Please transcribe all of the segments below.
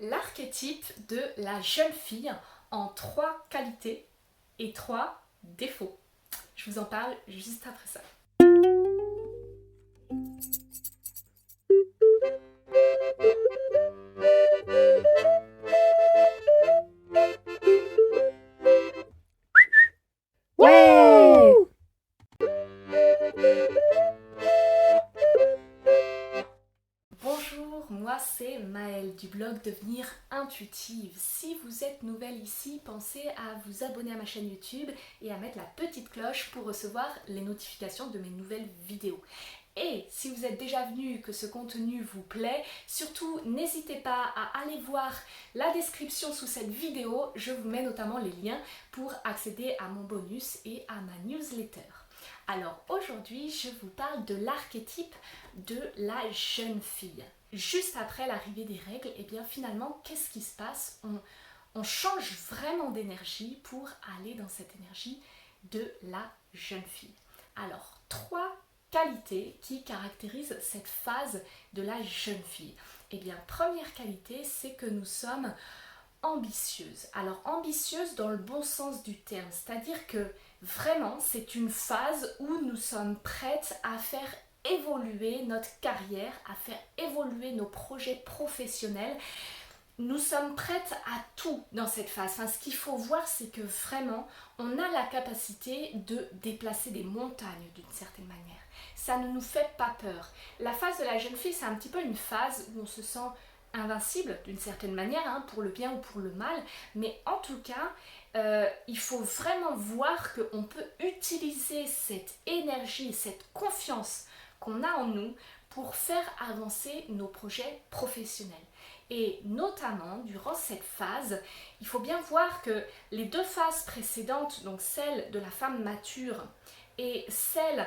l'archétype de la jeune fille en 3 qualités et 3 défauts. Je vous en parle juste après ça. Ouais! Bonjour, moi c'est Maëlle du blog Devenir Intuitive. Si vous êtes nouvelle ici, pensez à vous abonner à ma chaîne YouTube et à mettre la petite cloche pour recevoir les notifications de mes nouvelles vidéos. Et si vous êtes déjà venu, que ce contenu vous plaît, surtout n'hésitez pas à aller voir la description sous cette vidéo. Je vous mets notamment les liens pour accéder à mon bonus et à ma newsletter. Alors aujourd'hui, je vous parle de l'archétype de la jeune fille. Juste après l'arrivée des règles, et bien finalement, qu'est-ce qui se passe ? On change vraiment d'énergie pour aller dans cette énergie de la jeune fille. Alors, 3 qualités qui caractérisent cette phase de la jeune fille. Eh bien, première qualité, c'est que nous sommes ambitieuses. Alors, ambitieuses dans le bon sens du terme, c'est-à-dire que vraiment, c'est une phase où nous sommes prêtes à faire évoluer notre carrière, à faire évoluer nos projets professionnels. Nous sommes prêtes à tout dans cette phase. Enfin, ce qu'il faut voir, c'est que vraiment, on a la capacité de déplacer des montagnes d'une certaine manière. Ça ne nous fait pas peur. La phase de la jeune fille, c'est un petit peu une phase où on se sent invincible d'une certaine manière, hein, pour le bien ou pour le mal. Mais en tout cas, il faut vraiment voir qu'on peut utiliser cette énergie, cette confiance qu'on a en nous pour faire avancer nos projets professionnels. Et notamment, durant cette phase, il faut bien voir que les 2 phases précédentes, donc celle de la femme mature et celle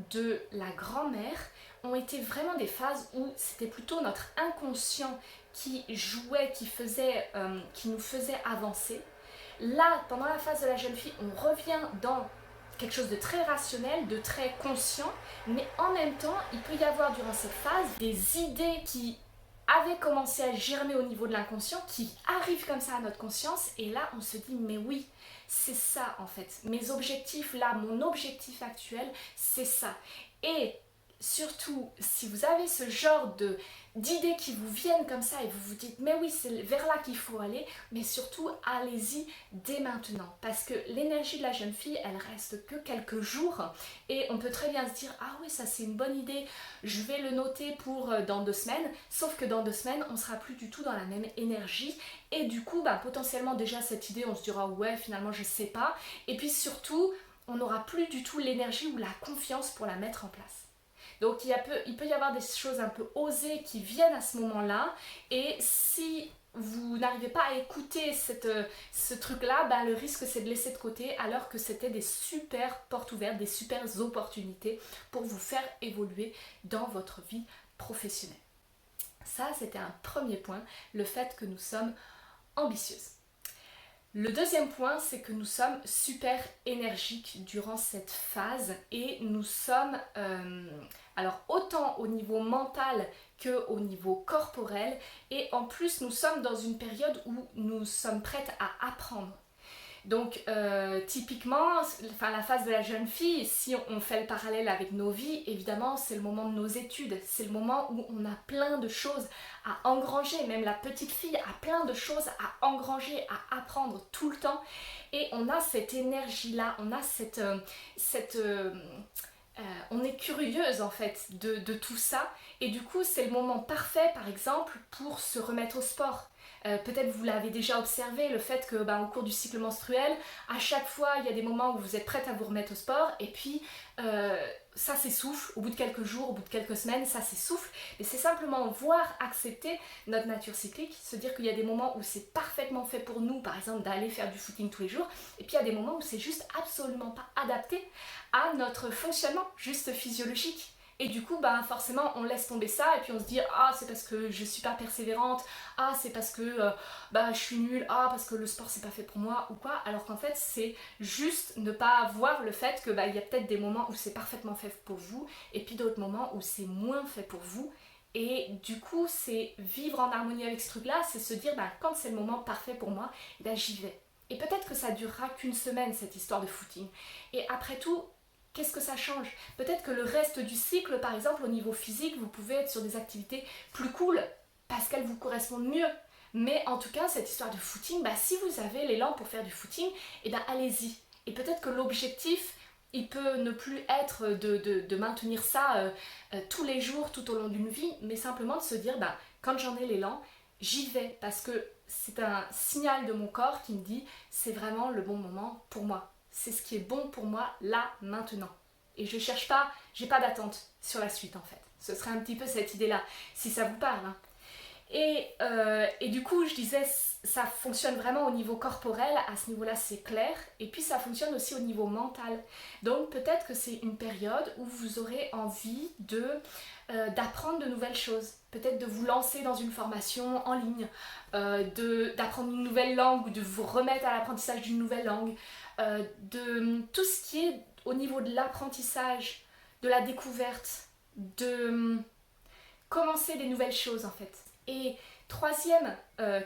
de la grand-mère, ont été vraiment des phases où c'était plutôt notre inconscient qui jouait, qui nous faisait avancer. Là, pendant la phase de la jeune fille, on revient dans quelque chose de très rationnel, de très conscient, mais en même temps, il peut y avoir durant cette phase des idées qui avaient commencé à germer au niveau de l'inconscient, qui arrivent comme ça à notre conscience, et là on se dit mais oui, c'est ça en fait, mes objectifs là, mon objectif actuel, c'est ça. Et surtout, si vous avez ce genre d'idées qui vous viennent comme ça et vous vous dites mais oui, c'est vers là qu'il faut aller, mais surtout allez-y dès maintenant, parce que l'énergie de la jeune fille, elle reste que quelques jours, et on peut très bien se dire ah oui, ça c'est une bonne idée, je vais le noter pour dans 2 semaines, sauf que dans 2 semaines on sera plus du tout dans la même énergie, et du coup potentiellement déjà cette idée on se dira ouais finalement je sais pas, et puis surtout on n'aura plus du tout l'énergie ou la confiance pour la mettre en place. Donc il peut y avoir des choses un peu osées qui viennent à ce moment-là, et si vous n'arrivez pas à écouter ce truc-là, le risque c'est de laisser de côté, alors que c'était des super portes ouvertes, des super opportunités pour vous faire évoluer dans votre vie professionnelle. Ça, c'était un premier point, le fait que nous sommes ambitieuses. Le deuxième point, c'est que nous sommes super énergiques durant cette phase, et nous sommes, alors autant au niveau mental qu'au niveau corporel, et en plus nous sommes dans une période où nous sommes prêtes à apprendre. Donc typiquement, la phase de la jeune fille, si on fait le parallèle avec nos vies, évidemment c'est le moment de nos études, c'est le moment où on a plein de choses à engranger, même la petite fille a plein de choses à engranger, à apprendre tout le temps, et on a cette énergie-là, on a on est curieuse en fait de tout ça, et du coup c'est le moment parfait par exemple pour se remettre au sport. Peut-être vous l'avez déjà observé, le fait que au cours du cycle menstruel, à chaque fois il y a des moments où vous êtes prête à vous remettre au sport, et puis ça s'essouffle au bout de quelques jours, au bout de quelques semaines, ça s'essouffle, et c'est simplement voir, accepter notre nature cyclique, se dire qu'il y a des moments où c'est parfaitement fait pour nous, par exemple d'aller faire du footing tous les jours, et puis il y a des moments où c'est juste absolument pas adapté à notre fonctionnement juste physiologique. Et du coup, forcément, on laisse tomber ça, et puis on se dit ah, c'est parce que je suis pas persévérante, ah, c'est parce que je suis nulle, ah, parce que le sport c'est pas fait pour moi ou quoi. Alors qu'en fait, c'est juste ne pas voir le fait que il y a peut-être des moments où c'est parfaitement fait pour vous, et puis d'autres moments où c'est moins fait pour vous. Et du coup, c'est vivre en harmonie avec ce truc-là, c'est se dire, quand c'est le moment parfait pour moi, j'y vais. Et peut-être que ça durera qu'une semaine, cette histoire de footing. Et après tout, qu'est-ce que ça change? Peut-être que le reste du cycle, par exemple, au niveau physique, vous pouvez être sur des activités plus cool, parce qu'elles vous correspondent mieux. Mais en tout cas, cette histoire de footing, si vous avez l'élan pour faire du footing, allez-y. Et peut-être que l'objectif, il peut ne plus être de maintenir ça tous les jours, tout au long d'une vie, mais simplement de se dire, quand j'en ai l'élan, j'y vais, parce que c'est un signal de mon corps qui me dit, c'est vraiment le bon moment pour moi. C'est ce qui est bon pour moi, là, maintenant. Et je cherche pas, j'ai pas d'attente sur la suite, en fait. Ce serait un petit peu cette idée-là, si ça vous parle, hein. Et du coup, je disais, ça fonctionne vraiment au niveau corporel, à ce niveau-là c'est clair, et puis ça fonctionne aussi au niveau mental. Donc peut-être que c'est une période où vous aurez envie d'apprendre de nouvelles choses, peut-être de vous lancer dans une formation en ligne, d'apprendre une nouvelle langue ou de vous remettre à l'apprentissage d'une nouvelle langue, de tout ce qui est au niveau de l'apprentissage, de la découverte, de commencer des nouvelles choses en fait. Et troisième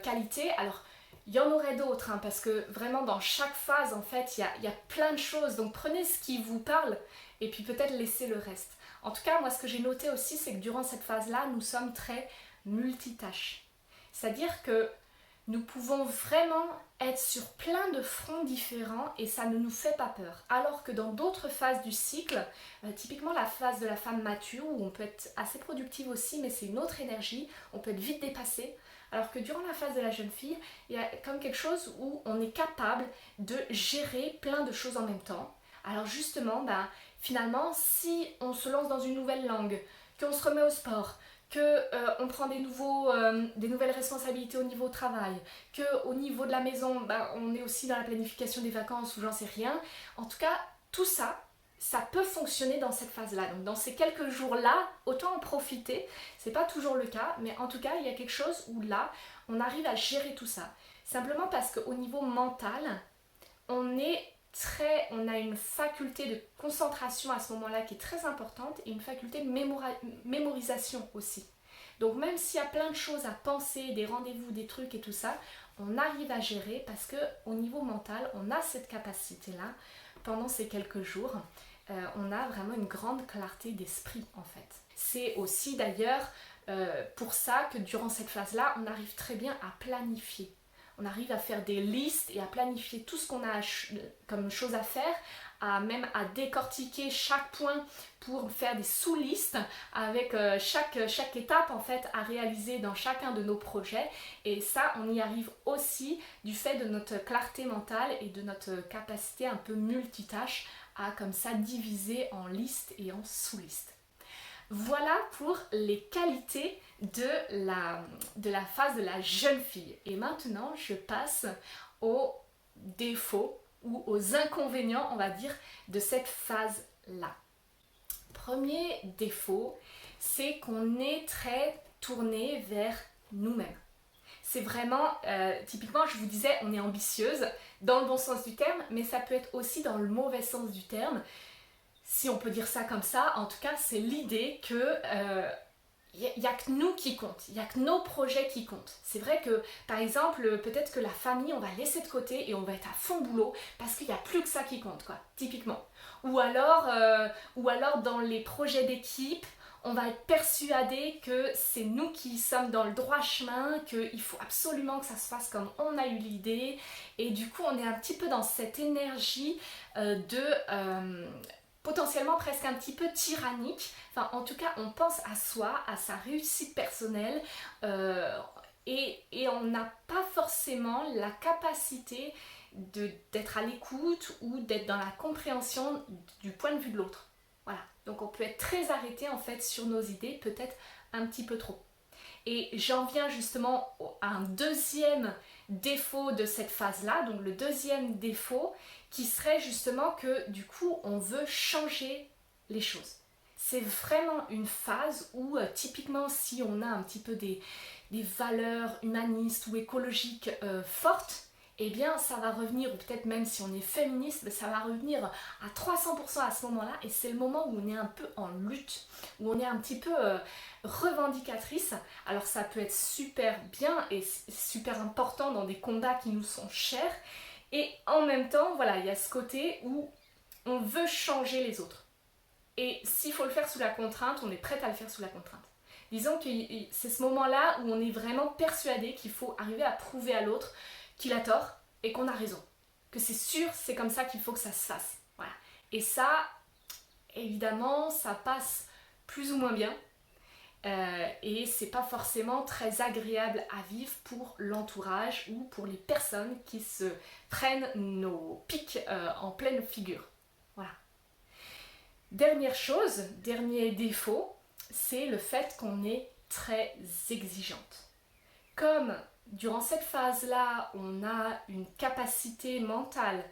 qualité, alors il y en aurait d'autres, parce que vraiment dans chaque phase en fait il y a plein de choses, donc prenez ce qui vous parle et puis peut-être laissez le reste. En tout cas moi ce que j'ai noté aussi c'est que durant cette phase là nous sommes très multitâches, c'est-à-dire que nous pouvons vraiment être sur plein de fronts différents et ça ne nous fait pas peur. Alors que dans d'autres phases du cycle, typiquement la phase de la femme mature, où on peut être assez productive aussi, mais c'est une autre énergie, on peut être vite dépassé. Alors que durant la phase de la jeune fille, il y a comme quelque chose où on est capable de gérer plein de choses en même temps. Alors justement, finalement, si on se lance dans une nouvelle langue, qu'on se remet au sport, qu'on prend des nouvelles responsabilités au niveau travail, qu'au niveau de la maison, on est aussi dans la planification des vacances ou j'en sais rien. En tout cas, tout ça, ça peut fonctionner dans cette phase-là. Donc dans ces quelques jours-là, autant en profiter. C'est pas toujours le cas, mais en tout cas, il y a quelque chose où là, on arrive à gérer tout ça. Simplement parce qu'au niveau mental, on a une faculté de concentration à ce moment-là qui est très importante et une faculté de mémorisation aussi. Donc même s'il y a plein de choses à penser, des rendez-vous, des trucs et tout ça, on arrive à gérer parce qu'au niveau mental, on a cette capacité-là pendant ces quelques jours. On a vraiment une grande clarté d'esprit en fait. C'est aussi d'ailleurs pour ça que durant cette phase-là, on arrive très bien à planifier. On arrive à faire des listes et à planifier tout ce qu'on a comme chose à faire, même à décortiquer chaque point pour faire des sous-listes avec chaque étape en fait à réaliser dans chacun de nos projets. Et ça, on y arrive aussi du fait de notre clarté mentale et de notre capacité un peu multitâche à comme ça diviser en listes et en sous-listes. Voilà pour les qualités de la phase de la jeune fille. Et maintenant, je passe aux défauts ou aux inconvénients, on va dire, de cette phase-là. Premier défaut, c'est qu'on est très tourné vers nous-mêmes. C'est vraiment, typiquement, je vous disais, on est ambitieuse dans le bon sens du terme, mais ça peut être aussi dans le mauvais sens du terme. Si on peut dire ça comme ça, en tout cas, c'est l'idée que il n'y a que nous qui comptent, il n'y a que nos projets qui comptent. C'est vrai que, par exemple, peut-être que la famille, on va laisser de côté et on va être à fond boulot parce qu'il n'y a plus que ça qui compte, quoi, typiquement. Ou alors dans les projets d'équipe, on va être persuadé que c'est nous qui sommes dans le droit chemin, qu'il faut absolument que ça se fasse comme on a eu l'idée. Et du coup, on est un petit peu dans cette énergie potentiellement presque un petit peu tyrannique. Enfin, en tout cas, on pense à soi, à sa réussite personnelle et on n'a pas forcément la capacité d'être à l'écoute ou d'être dans la compréhension du point de vue de l'autre. Voilà. Donc on peut être très arrêté en fait sur nos idées, peut-être un petit peu trop. Et j'en viens justement à un deuxième défaut de cette phase-là, donc le deuxième défaut qui serait justement que du coup on veut changer les choses. C'est vraiment une phase où typiquement si on a un petit peu des valeurs humanistes ou écologiques fortes, eh bien ça va revenir, ou peut-être même si on est féministe, ça va revenir à 300% à ce moment-là, et c'est le moment où on est un peu en lutte, où on est un petit peu revendicatrice. Alors ça peut être super bien et super important dans des combats qui nous sont chers, et en même temps, voilà, il y a ce côté où on veut changer les autres. Et s'il faut le faire sous la contrainte, on est prête à le faire sous la contrainte. Disons que c'est ce moment-là où on est vraiment persuadé qu'il faut arriver à prouver à l'autre qu'il a tort et qu'on a raison. Que c'est sûr, c'est comme ça qu'il faut que ça se fasse. Voilà. Et ça, évidemment, ça passe plus ou moins bien. Et c'est pas forcément très agréable à vivre pour l'entourage ou pour les personnes qui se prennent nos pics en pleine figure. Voilà. Dernière chose, dernier défaut, c'est le fait qu'on est très exigeante. Comme durant cette phase-là, on a une capacité mentale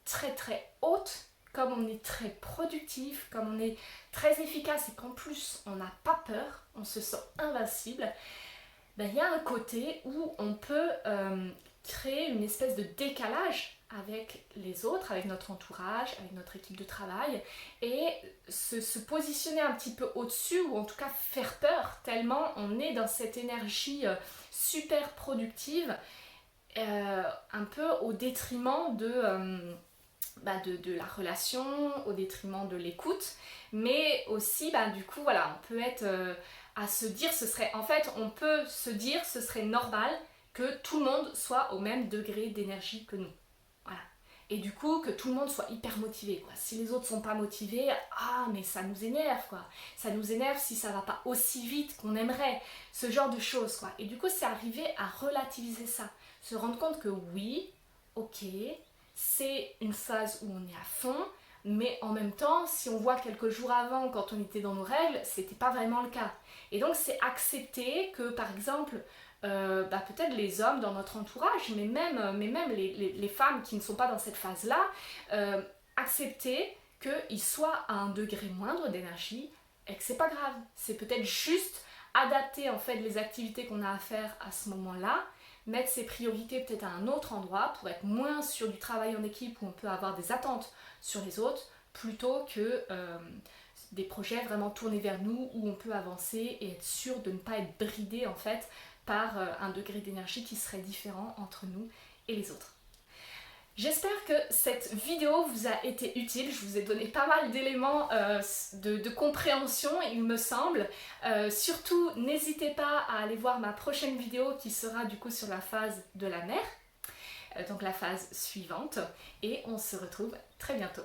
très très haute, comme on est très productif, comme on est très efficace et qu'en plus on n'a pas peur, on se sent invincible, il y a un côté où on peut créer une espèce de décalage avec les autres, avec notre entourage, avec notre équipe de travail, et se positionner un petit peu au-dessus, ou en tout cas faire peur, tellement on est dans cette énergie super productive, un peu au détriment de la relation, au détriment de l'écoute, mais aussi du coup voilà, on peut être à se dire, on peut se dire ce serait normal que tout le monde soit au même degré d'énergie que nous. Voilà. Et du coup, que tout le monde soit hyper motivé, quoi. Si les autres sont pas motivés, mais ça nous énerve, quoi. Ça nous énerve si ça va pas aussi vite qu'on aimerait. Ce genre de choses, quoi. Et du coup, c'est arriver à relativiser ça. Se rendre compte que oui, ok, c'est une phase où on est à fond, mais en même temps, si on voit quelques jours avant, quand on était dans nos règles, c'était pas vraiment le cas. Et donc, c'est accepter que, par exemple, peut-être les hommes dans notre entourage, mais même les femmes qui ne sont pas dans cette phase-là, accepter qu'ils soient à un degré moindre d'énergie et que c'est pas grave. C'est peut-être juste adapter en fait les activités qu'on a à faire à ce moment-là, mettre ses priorités peut-être à un autre endroit pour être moins sur du travail en équipe où on peut avoir des attentes sur les autres, plutôt que des projets vraiment tournés vers nous où on peut avancer et être sûr de ne pas être bridé en fait par un degré d'énergie qui serait différent entre nous et les autres. J'espère que cette vidéo vous a été utile. Je vous ai donné pas mal d'éléments de compréhension, il me semble. Surtout, n'hésitez pas à aller voir ma prochaine vidéo qui sera du coup sur la phase de la mer, donc la phase suivante. Et on se retrouve très bientôt.